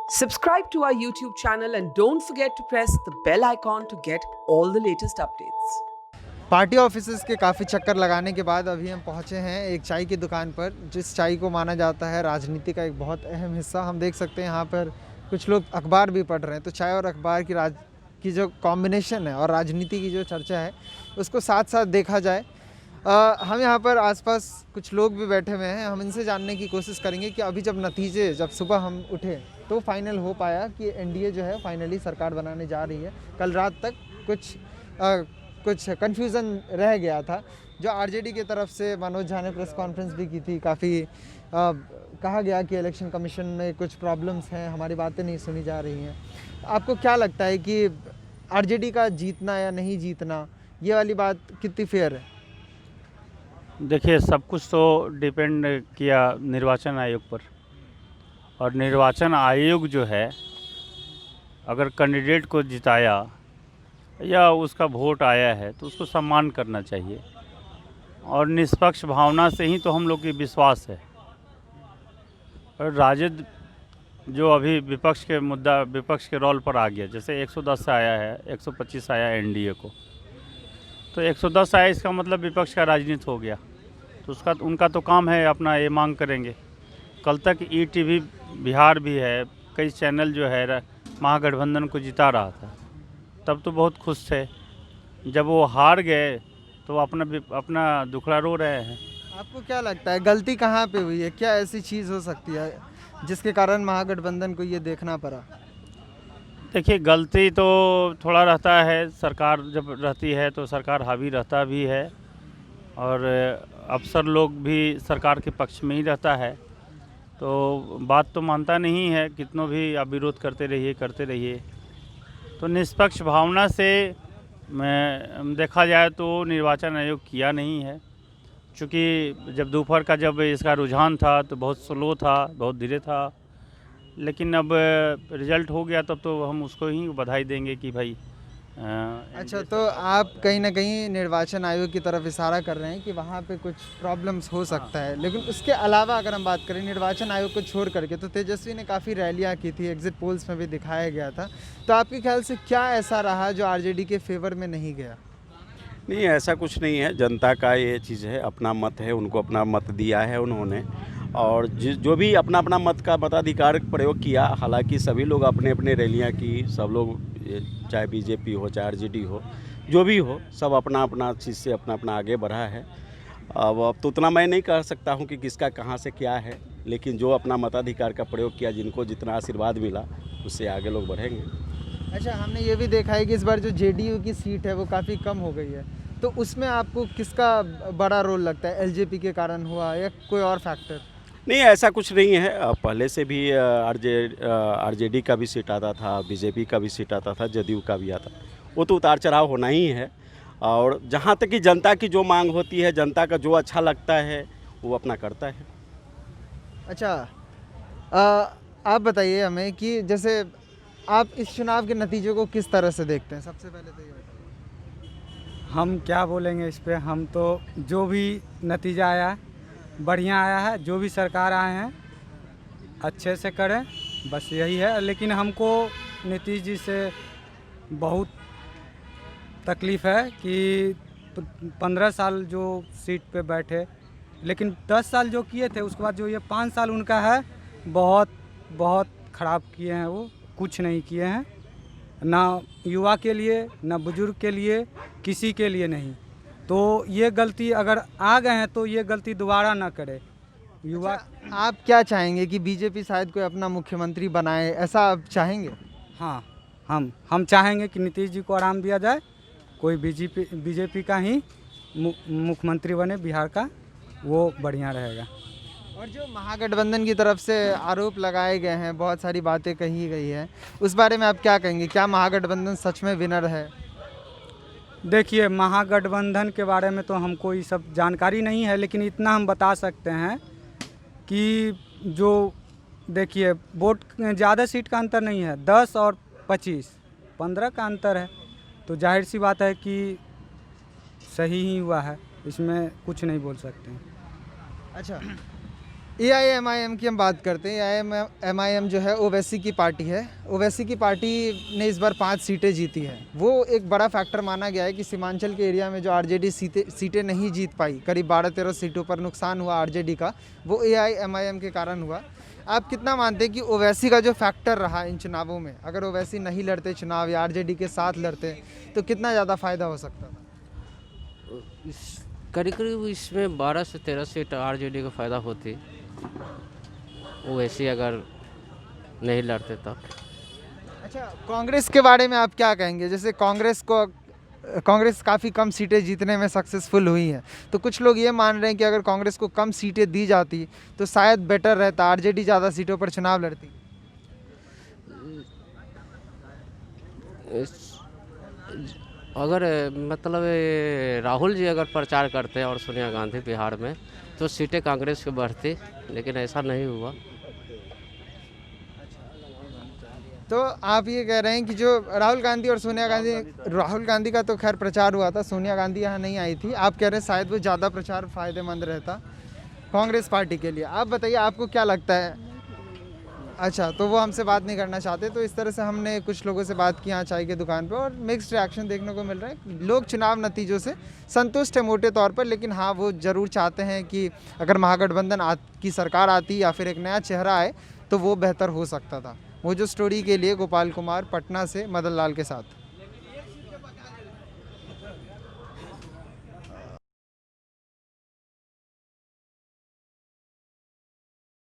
Subscribe to our YouTube channel and don't forget to press the bell icon to get all the latest updates. Party offices के काफ़ी चक्कर लगाने के बाद अभी हम पहुंचे हैं एक चाय की दुकान पर, जिस चाय को माना जाता है राजनीति का एक बहुत अहम हिस्सा। हम देख सकते हैं यहाँ पर कुछ लोग अखबार भी पढ़ रहे हैं, तो चाय और अखबार की जो कॉम्बिनेशन है और राजनीति की जो चर्चा है उसको साथ साथ देखा जाए। हम यहाँ पर आसपास कुछ लोग भी बैठे हुए हैं, हम इनसे जानने की कोशिश करेंगे कि अभी जब सुबह हम उठे तो फाइनल हो पाया कि एनडीए जो है फाइनली सरकार बनाने जा रही है। कल रात तक कुछ कन्फ्यूज़न रह गया था। जो आरजेडी की तरफ से मनोज झा ने प्रेस कॉन्फ्रेंस भी की थी, काफ़ी कहा गया कि इलेक्शन कमीशन में कुछ प्रॉब्लम्स हैं, हमारी बातें नहीं सुनी जा रही हैं। आपको क्या लगता है कि आरजेडी का जीतना या नहीं जीतना, ये वाली बात कितनी फेयर है? देखिए, सब कुछ तो डिपेंड किया निर्वाचन आयोग पर, और निर्वाचन आयोग जो है अगर कैंडिडेट को जिताया या उसका वोट आया है तो उसको सम्मान करना चाहिए, और निष्पक्ष भावना से ही तो हम लोग की विश्वास है। और राजद जो अभी विपक्ष के रोल पर आ गया, जैसे 110 आया है, 125 आया एनडीए को, तो 110 आया, इसका मतलब विपक्ष का राजनीति हो गया। तो उनका तो काम है अपना ये मांग करेंगे। कल तक ईटीवी बिहार भी है, कई चैनल जो है महागठबंधन को जिता रहा था, तब तो बहुत खुश थे। जब वो हार गए तो अपना दुखड़ा रो रहे हैं। आपको क्या लगता है गलती कहाँ पे हुई है? क्या ऐसी चीज़ हो सकती है जिसके कारण महागठबंधन को ये देखना पड़ा? देखिए, गलती तो थोड़ा रहता है, सरकार जब रहती है तो सरकार हावी रहता भी है, और अफसर लोग भी सरकार के पक्ष में ही रहता है, तो बात तो मानता नहीं है, कितनों भी आप विरोध करते रहिए। तो निष्पक्ष भावना से देखा जाए तो निर्वाचन आयोग किया नहीं है, क्योंकि जब दोपहर का जब इसका रुझान था तो बहुत स्लो था, बहुत धीरे था, लेकिन अब रिजल्ट हो गया तब तो हम उसको ही बधाई देंगे कि भाई। अच्छा, तो आप कहीं ना कहीं निर्वाचन आयोग की तरफ इशारा कर रहे हैं कि वहाँ पे कुछ प्रॉब्लम्स हो सकता है, लेकिन उसके अलावा अगर हम बात करें निर्वाचन आयोग को छोड़ करके, तो तेजस्वी ने काफ़ी रैलियाँ की थी, एग्जिट पोल्स में भी दिखाया गया था। तो आपके ख्याल से क्या ऐसा रहा जो आरजेडी के फेवर में नहीं गया? नहीं, ऐसा कुछ नहीं है। जनता का ये चीज़ है, अपना मत है, उनको अपना मत दिया है उन्होंने, और जो भी अपना अपना मत का मताधिकार प्रयोग किया। हालांकि सभी लोग अपने अपने रैलियां की, सब लोग चाहे बीजेपी हो चाहे आरजेडी हो, जो भी हो, सब अपना अपना चीज़ से अपना आगे बढ़ा है। अब तो उतना मैं नहीं कह सकता हूं कि किसका कहां से क्या है, लेकिन जो अपना मताधिकार का प्रयोग किया, जिनको जितना आशीर्वाद मिला, उससे आगे लोग बढ़ेंगे। अच्छा, हमने ये भी देखा है कि इस बार जो जेडीयू की सीट है वो काफ़ी कम हो गई है, तो उसमें आपको किसका बड़ा रोल लगता है? एलजेपी के कारण हुआ या कोई और फैक्टर? नहीं, ऐसा कुछ नहीं है। पहले से भी आरजेडी का भी सीट आता था, बीजेपी का भी सीट आता था, जदयू का भी आता, वो तो उतार चढ़ाव होना ही है। और जहाँ तक कि जनता की जो मांग होती है, जनता का जो अच्छा लगता है वो अपना करता है। अच्छा, आप बताइए हमें कि जैसे आप इस चुनाव के नतीजों को किस तरह से देखते हैं? सबसे पहले तो ये बताइए। हम क्या बोलेंगे इस पे, हम तो जो भी नतीजा आया है बढ़िया आया है, जो भी सरकार आए हैं अच्छे से करें, बस यही है। लेकिन हमको नीतीश जी से बहुत तकलीफ़ है कि 15 साल जो सीट पे बैठे, लेकिन 10 साल जो किए थे, उसके बाद जो ये 5 साल उनका है, बहुत ख़राब किए हैं। वो कुछ नहीं किए हैं, ना युवा के लिए, ना बुजुर्ग के लिए, किसी के लिए नहीं। तो ये गलती अगर आ गए हैं तो ये गलती दोबारा ना करे युवा। अच्छा, आप क्या चाहेंगे कि बीजेपी शायद कोई अपना मुख्यमंत्री बनाए, ऐसा आप चाहेंगे? हाँ, हम चाहेंगे कि नीतीश जी को आराम दिया जाए, कोई बीजेपी का ही मुख्यमंत्री बने बिहार का, वो बढ़िया रहेगा। और जो महागठबंधन की तरफ से आरोप लगाए गए हैं, बहुत सारी बातें कही गई हैं, उस बारे में आप क्या कहेंगे? क्या महागठबंधन सच में विनर है? देखिए, महागठबंधन के बारे में तो हमको ये सब जानकारी नहीं है, लेकिन इतना हम बता सकते हैं कि जो देखिए, वोट ज़्यादा सीट का अंतर नहीं है, 10 और 25, 15 का अंतर है, तो जाहिर सी बात है कि सही ही हुआ है, इसमें कुछ नहीं बोल सकते हैं। अच्छा, AIMIM की हम बात करते हैं। AIMIM जो है ओवैसी की पार्टी है। ओवैसी की पार्टी ने इस बार 5 सीटें जीती हैं। वो एक बड़ा फैक्टर माना गया है कि सीमांचल के एरिया में जो आरजेडी सीटें नहीं जीत पाई, करीब 12-13 सीटों पर नुकसान हुआ आरजेडी का, वो AIMIM के कारण हुआ। आप कितना मानते हैं कि ओवैसी का जो फैक्टर रहा इन चुनावों में, अगर ओवैसी नहीं लड़ते चुनाव या आरजेडी के साथ लड़ते तो कितना ज़्यादा फ़ायदा हो सकता था? करीब करीब इसमें 12 से 13 सीट आरजेडी को फ़ायदा होती, वो ऐसे अगर नहीं लड़ते तब। अच्छा, कांग्रेस के बारे में आप क्या कहेंगे? जैसे कांग्रेस काफ़ी कम सीटें जीतने में सक्सेसफुल हुई है, तो कुछ लोग ये मान रहे हैं कि अगर कांग्रेस को कम सीटें दी जाती तो शायद बेटर रहता, आरजेडी ज़्यादा सीटों पर चुनाव लड़ती। अगर मतलब राहुल जी अगर प्रचार करते और सोनिया गांधी बिहार में तो सीटें कांग्रेस की बढ़ती, लेकिन ऐसा नहीं हुआ। तो आप ये कह रहे हैं कि जो राहुल गांधी का तो खैर प्रचार हुआ था, सोनिया गांधी यहाँ नहीं आई थी, आप कह रहे हैं शायद वो ज़्यादा प्रचार फ़ायदेमंद रहता कांग्रेस पार्टी के लिए। आप बताइए आपको क्या लगता है? अच्छा, तो वो हमसे बात नहीं करना चाहते। तो इस तरह से हमने कुछ लोगों से बात की यहाँ चाय की दुकान पर, और मिक्स्ड रिएक्शन देखने को मिल रहा है। लोग चुनाव नतीजों से संतुष्ट है मोटे तौर पर, लेकिन हाँ, वो ज़रूर चाहते हैं कि अगर महागठबंधन की सरकार आती या फिर एक नया चेहरा आए तो वो बेहतर हो सकता था। वो जो स्टोरी के लिए गोपाल कुमार, पटना से मदन लाल के साथ।